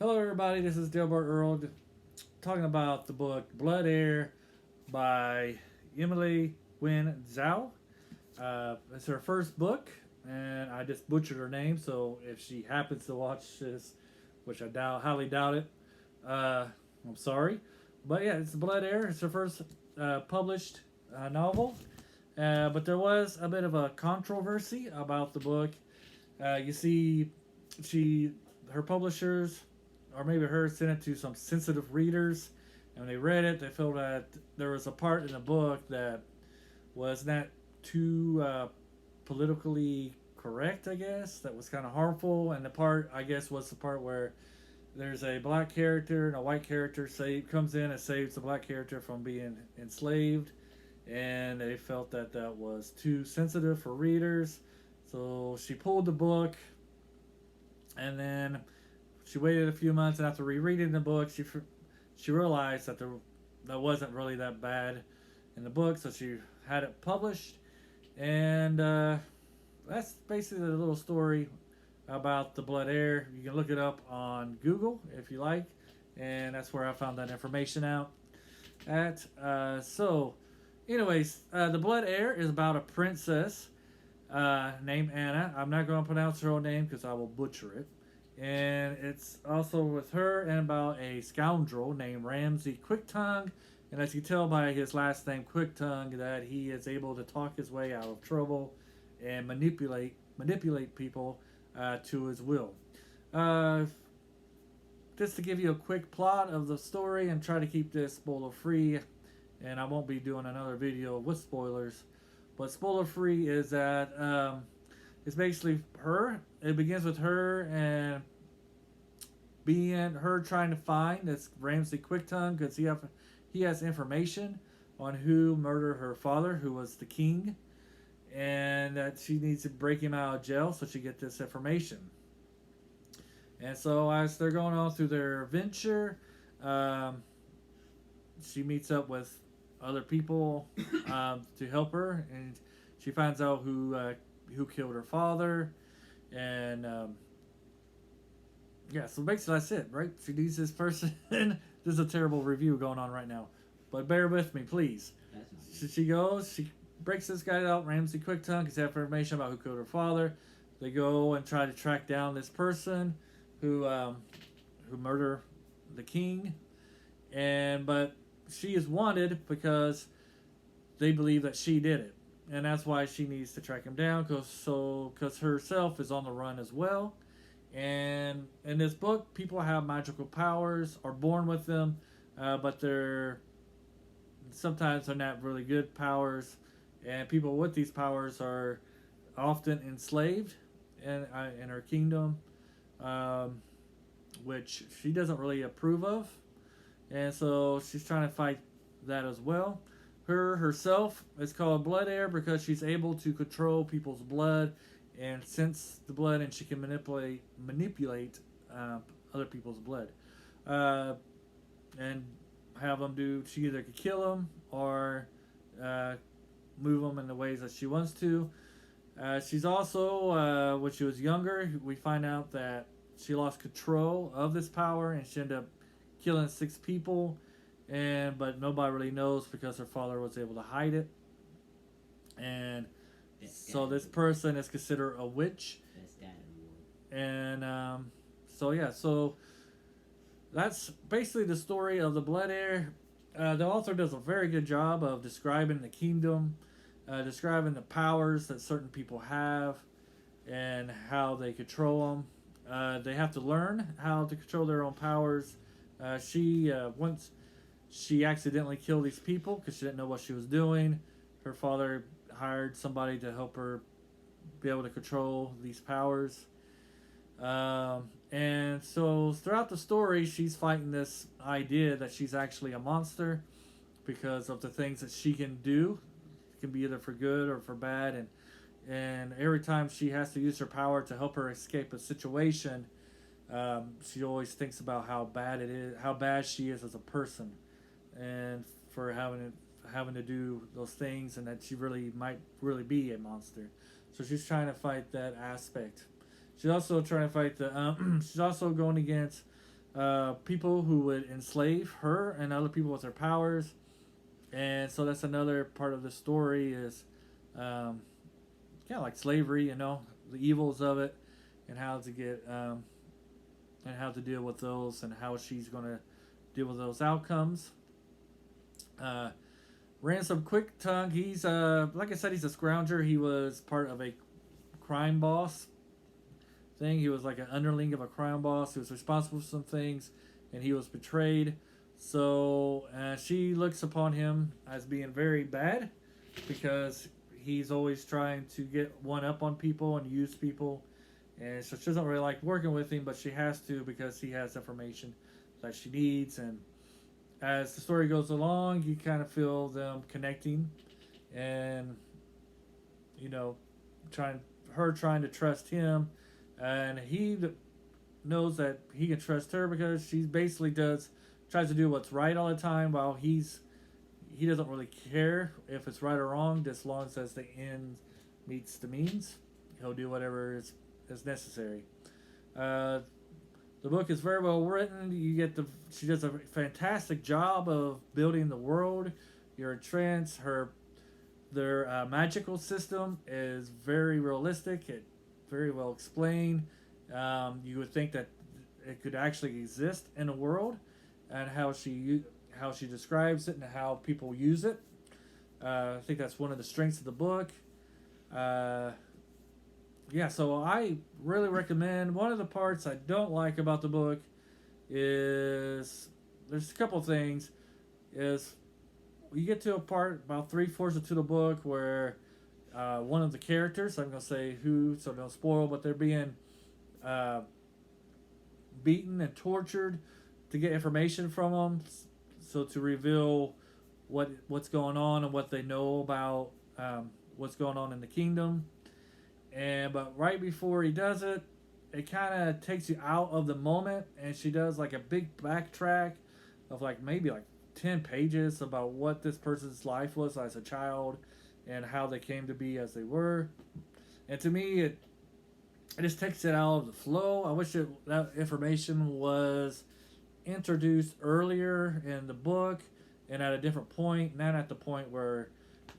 Hello, everybody. This is Delbert Earl talking about the book Blood Heir by Emily Wen Zhao. It's her first book, and I just butchered her name. So if she happens to watch this, which highly doubt it, I'm sorry. But yeah, it's Blood Heir. It's her first published novel. But there was a bit of a controversy about the book. You see, she her publishers or maybe her sent it to some sensitive readers, and when they read it, they felt that there was a part in the book that was not too politically correct. I guess that was kind of harmful, and the part I guess was the part where there's a black character and a white character comes in and saves the black character from being enslaved, and they felt that that was too sensitive for readers. So she pulled the book, and then she waited a few months, and after rereading the book, she realized that that wasn't really that bad in the book, so she had it published, and that's basically the little story about the Blood Heir. You can look it up on Google if you like, and that's where I found that information out at. The Blood Heir is about a princess named Anna. I'm not going to pronounce her own name because I will butcher it. And it's also with her and about a scoundrel named Ramsay Quicktongue. And as you tell by his last name, Quicktongue, that he is able to talk his way out of trouble and manipulate people to his will. Uh, just to give you a quick plot of the story and try to keep this spoiler free, and I won't be doing another video with spoilers. But spoiler free is that it's basically her. It begins with her and being her trying to find this Ramsay Quicktongue because he has information on who murdered her father, who was the king, and that she needs to break him out of jail so she get this information. And so as they're going on through their venture, um, she meets up with other people to help her, and she finds out who killed her father, and yeah. So basically, that's it, right? She needs this person. This is a terrible review going on right now, but bear with me, please. She goes, she breaks this guy out, Ramsay Quicktongue, because they have information about who killed her father. They go and try to track down this person who murdered the king, but she is wanted because they believe that she did it, and that's why she needs to track him down. Because herself is on the run as well. And in this book, people have magical powers, are born with them, but sometimes they're not really good powers, and people with these powers are often enslaved in her kingdom, um, which she doesn't really approve of, and so she's trying to fight that as well. Herself is called Blood Heir because she's able to control people's blood and sense the blood, and she can manipulate other people's blood, and have them do. She either could kill them or uh, move them in the ways that she wants to. She's also, when she was younger, we find out that she lost control of this power, and she ended up killing 6 people, but nobody really knows because her father was able to hide it. And so this person is considered a witch. And so that's basically the story of the Blood Heir. The author does a very good job of describing the kingdom, describing the powers that certain people have, and how they control them. They have to learn how to control their own powers. Once she accidentally killed these people because she didn't know what she was doing. Her father hired somebody to help her be able to control these powers. And so throughout the story, she's fighting this idea that she's actually a monster because of the things that she can do. It can be either for good or for bad, and every time she has to use her power to help her escape a situation, she always thinks about how bad it is, how bad she is as a person, and for having to do those things, and that she really might really be a monster. So she's trying to fight that aspect. She's also trying to fight the. She's also going against people who would enslave her and other people with their powers. And so that's another part of the story is kind of like slavery, you know, the evils of it, and how to get and how to deal with those, and how she's going to deal with those outcomes. Uh, Ransom Quick Tongue, he's like I said, he's a scrounger. He was part of a crime boss thing. He was like an underling of a crime boss. He was responsible for some things, and he was betrayed. So she looks upon him as being very bad because he's always trying to get one up on people and use people. And so she doesn't really like working with him, but she has to because he has information that she needs. And as the story goes along, you kind of feel them connecting, and you know, trying to trust him, and he knows that he can trust her because she basically tries to do what's right all the time, while he doesn't really care if it's right or wrong, just as long as the end meets the means. He'll do whatever is necessary. Uh, the book is very well written. She does a fantastic job of building the world. You're entranced. Their magical system is very realistic. It very well explained. You would think that it could actually exist in a world, and how she describes it and how people use it. I think that's one of the strengths of the book. Yeah, so I really recommend. One of the parts I don't like about the book is there's a couple things. Is you get to a part about 3/4 into the book where one of the characters, I'm gonna say who, so don't spoil, but they're being beaten and tortured to get information from them, so to reveal what's going on and what they know about what's going on in the kingdom. But right before he does it, it kind of takes you out of the moment, and she does like a big backtrack of like maybe like 10 pages about what this person's life was as a child and how they came to be as they were. And to me, it just takes it out of the flow. I wish that information was introduced earlier in the book and at a different point, not at the point where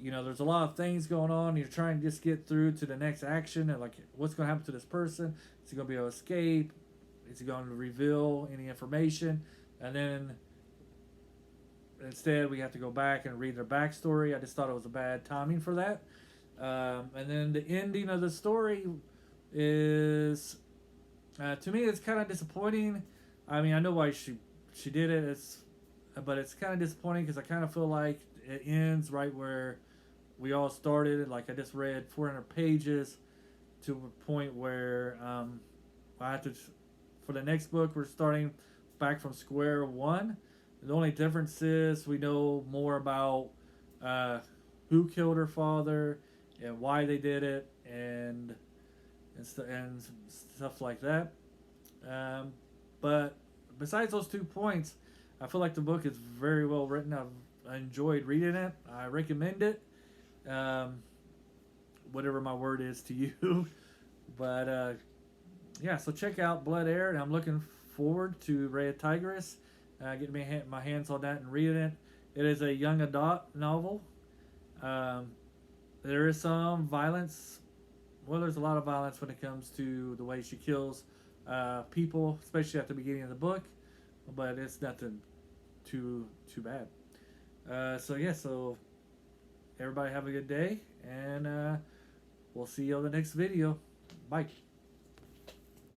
there's a lot of things going on. You're trying to just get through to the next action, and like, what's going to happen to this person? Is he going to be able to escape? Is he going to reveal any information? And then instead, we have to go back and read their backstory. I just thought it was a bad timing for that. And then the ending of the story is, to me, it's kind of disappointing. I mean, I know why she did it. But it's kind of disappointing because I kind of feel like it ends right where we all started. Like, I just read 400 pages to a point where I have to, for the next book, we're starting back from square one. The only difference is we know more about who killed her father and why they did it, and stuff like that. But besides those 2 points, I feel like the book is very well written. I enjoyed reading it. I recommend it. Whatever my word is to you. But yeah, so check out Blood Heir, and I'm looking forward to Red Tigress. Getting my hands on that and reading it. It is a young adult novel. There is some violence. Well, there's a lot of violence when it comes to the way she kills people, especially at the beginning of the book. But it's nothing too bad. So everybody have a good day, and we'll see you on the next video. Bye.